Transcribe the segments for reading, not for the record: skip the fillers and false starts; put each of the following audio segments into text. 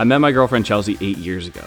I met my girlfriend Chelsea 8 years ago.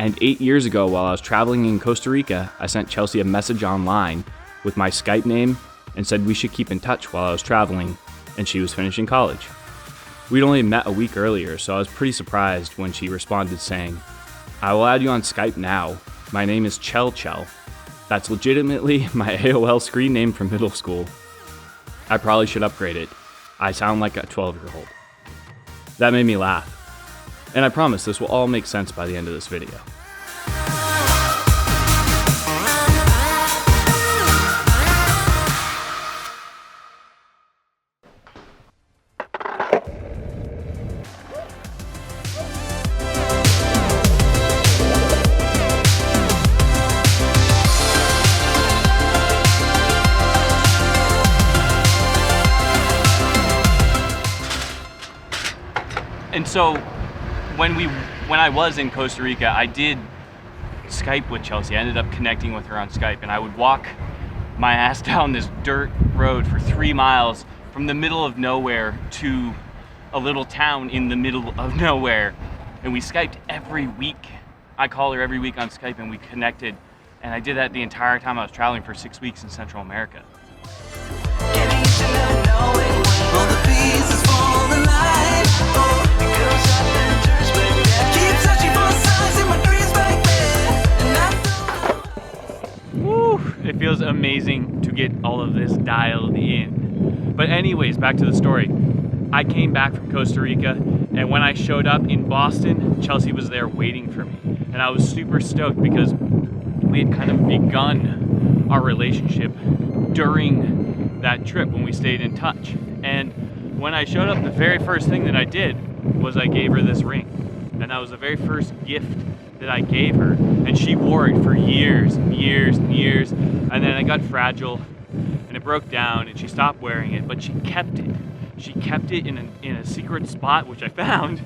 And 8 years ago, while I was traveling in Costa Rica, I sent Chelsea a message online with my Skype name and said we should keep in touch while I was traveling and she was finishing college. We'd only met a week earlier, so I was pretty surprised when she responded saying, "I will add you on Skype now. My name is Chell Chell. That's legitimately my AOL screen name from middle school. I probably should upgrade it. I sound like a 12-year-old. That made me laugh. And I promise this will all make sense by the end of this video. And so when I was in Costa Rica, I did Skype with Chelsea. I ended up connecting with her on Skype, and I would walk my ass down this dirt road for 3 miles from the middle of nowhere to a little town in the middle of nowhere. And we Skyped every week. I called her every week on Skype and we connected. And I did that the entire time I was traveling for 6 weeks in Central America. Woo, it feels amazing to get all of this dialed in. But anyways, back to the story. I came back from Costa Rica, and when I showed up in Boston, Chelsea was there waiting for me. And I was super stoked because we had kind of begun our relationship during that trip when we stayed in touch. And when I showed up, the very first thing that I did was I gave her this ring. And that was the very first gift that I gave her. And she wore it for years and years and years. And then it got fragile and it broke down and she stopped wearing it, but she kept it. She kept it in a secret spot, which I found.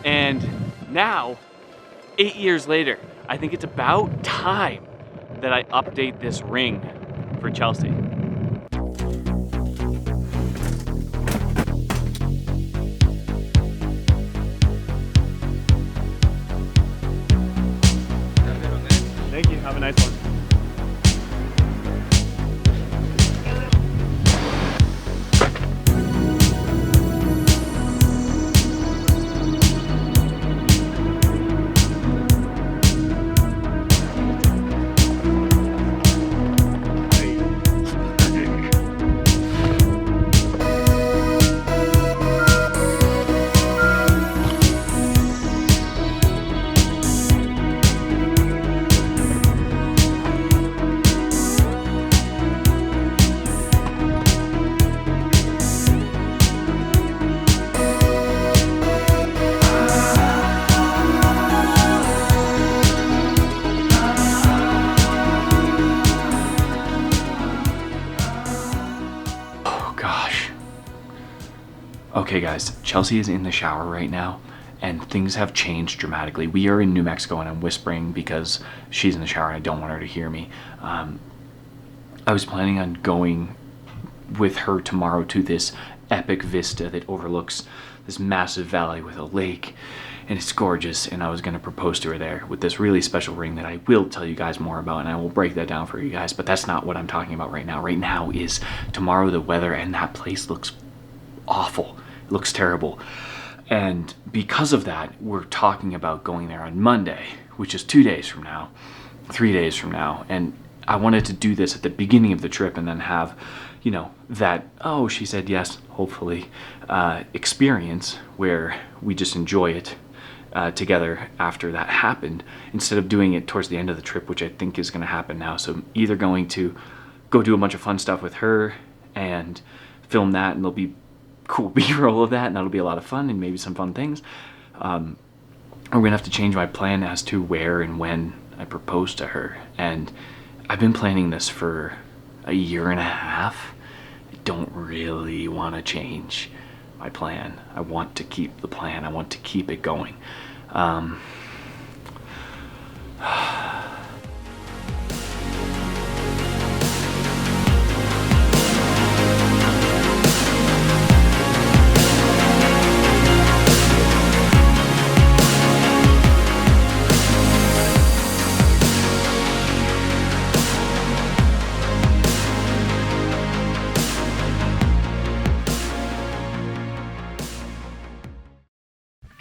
And now, 8 years later, I think it's about time that I update this ring for Chelsea. Thank you. Have a nice one. Okay guys, Chelsea is in the shower right now and things have changed dramatically. We are in New Mexico and I'm whispering because she's in the shower and I don't want her to hear me. I was planning on going with her tomorrow to this epic vista that overlooks this massive valley with a lake, and it's gorgeous, and I was going to propose to her there with this really special ring that I will tell you guys more about, and I will break that down for you guys, but that's not what I'm talking about right now. Right now is tomorrow, the weather, and that place looks awful. It looks terrible. And because of that, we're talking about going there on Monday, which is 2 days from now, 3 days from now. And I wanted to do this at the beginning of the trip and then have, you know, that, oh, she said yes, hopefully, experience where we just enjoy it together after that happened, instead of doing it towards the end of the trip, which I think is going to happen now. So I'm either going to go do a bunch of fun stuff with her and film that, and there'll be cool B-roll of that, and that'll be a lot of fun and maybe some fun things. Or we're gonna have to change my plan as to where and when I propose to her. And I've been planning this for a year and a half. I don't really want to change my plan. I want to keep the plan. I want to keep it going.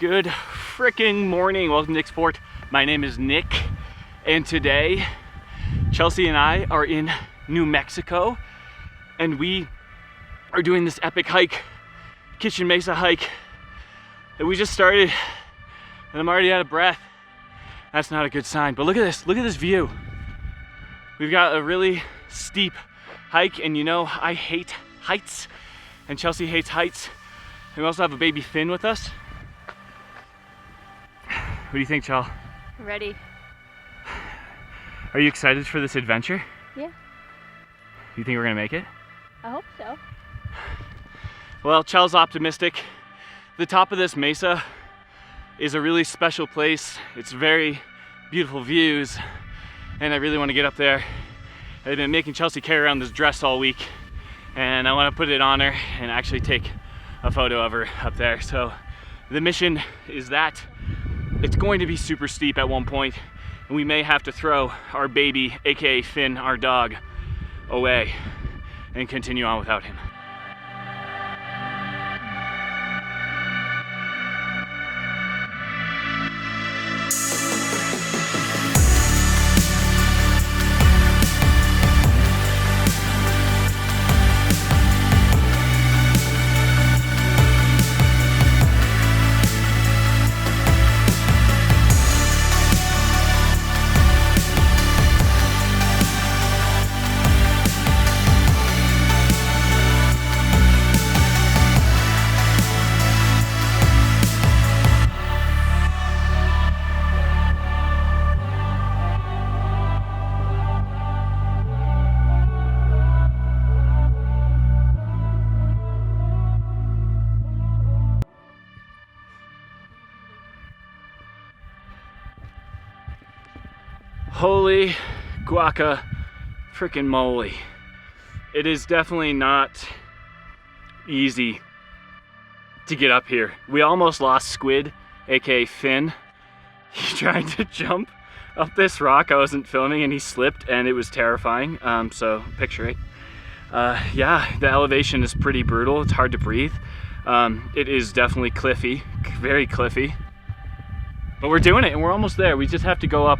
Good freaking morning. Welcome to Nick's Fort. My name is Nick, and today Chelsea and I are in New Mexico, and we are doing this epic hike, Kitchen Mesa hike that we just started, and I'm already out of breath. That's not a good sign, but look at this view. We've got a really steep hike, and you know I hate heights, and Chelsea hates heights. And we also have a baby Finn with us. What do you think, Chel? Ready. Are you excited for this adventure? Yeah. You think we're gonna make it? I hope so. Well, Chel's optimistic. The top of this mesa is a really special place. It's very beautiful views, and I really want to get up there. I've been making Chelsea carry around this dress all week, and I want to put it on her and actually take a photo of her up there. So the mission is that it's going to be super steep at one point, and we may have to throw our baby, aka Finn, our dog, away and continue on without him. Holy guaca freaking moly. It is definitely not easy to get up here. We almost lost Squid, aka Finn. He tried to jump up this rock. I wasn't filming and he slipped, and it was terrifying. So picture it. Yeah, the elevation is pretty brutal. It's hard to breathe. It is definitely cliffy, very cliffy. But we're doing it, and we're almost there. We just have to go up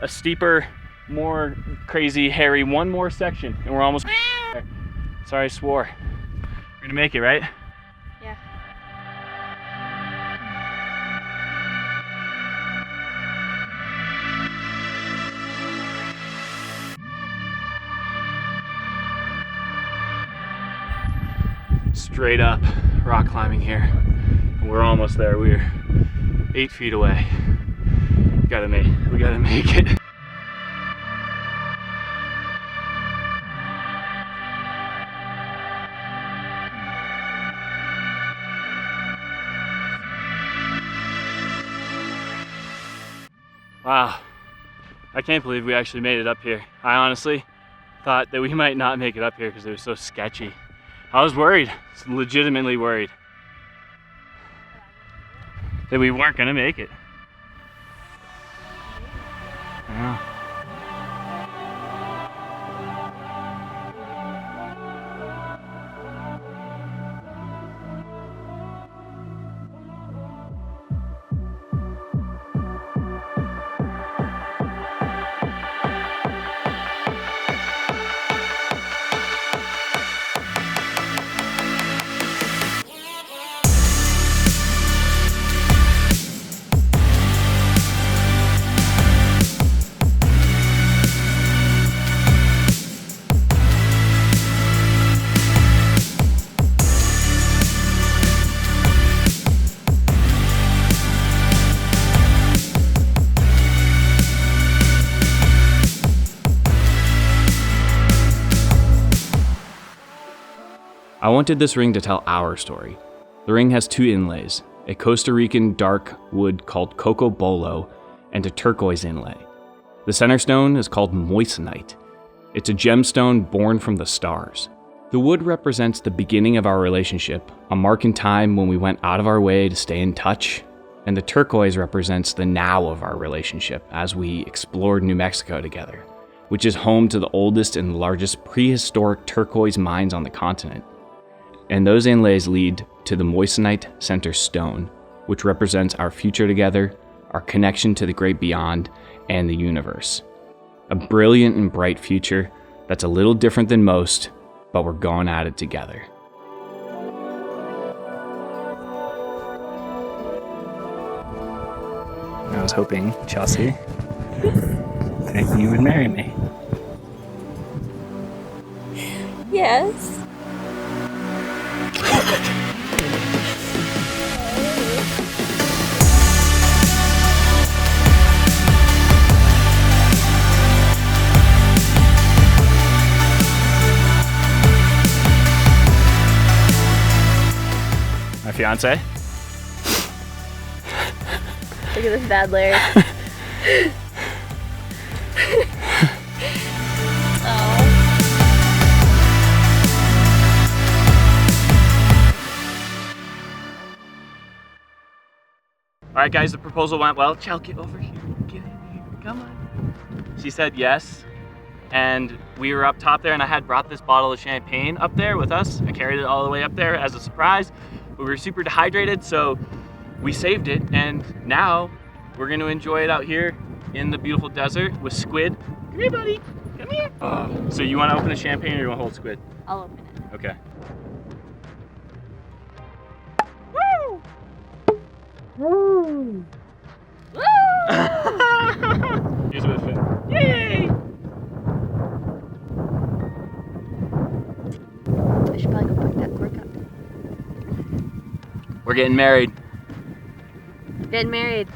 a steeper, more crazy, hairy, one more section, and we're almost there. Sorry, I swore. We're gonna make it, right? Yeah. Straight up rock climbing here. We're almost there. We're 8 feet away. We gotta make it. Wow, I can't believe we actually made it up here. I honestly thought that we might not make it up here because it was so sketchy. I was worried, legitimately worried, that we weren't gonna make it. Yeah. I wanted this ring to tell our story. The ring has 2 inlays, a Costa Rican dark wood called Coco Bolo and a turquoise inlay. The center stone is called moissanite. It's a gemstone born from the stars. The wood represents the beginning of our relationship, a mark in time when we went out of our way to stay in touch, and the turquoise represents the now of our relationship as we explored New Mexico together, which is home to the oldest and largest prehistoric turquoise mines on the continent. And those inlays lead to the moissanite center stone, which represents our future together, our connection to the great beyond, and the universe. A brilliant and bright future that's a little different than most, but we're going at it together. I was hoping, Chelsea, that you would marry me. Yes. My fiance? Look at this bad Larry. Oh. All right, guys, the proposal went well. Chel, get over here. Get in here. Come on. She said yes. And we were up top there, and I had brought this bottle of champagne up there with us. I carried it all the way up there as a surprise. But we were super dehydrated, so we saved it. And now we're going to enjoy it out here in the beautiful desert with squid. Come here, buddy. Come here. So you want to open the champagne or you want to hold squid? I'll open it. Okay. Woo! Woo! Here's a bit of fit. Yay! I should probably go pick that cork up. We're getting married. Getting married.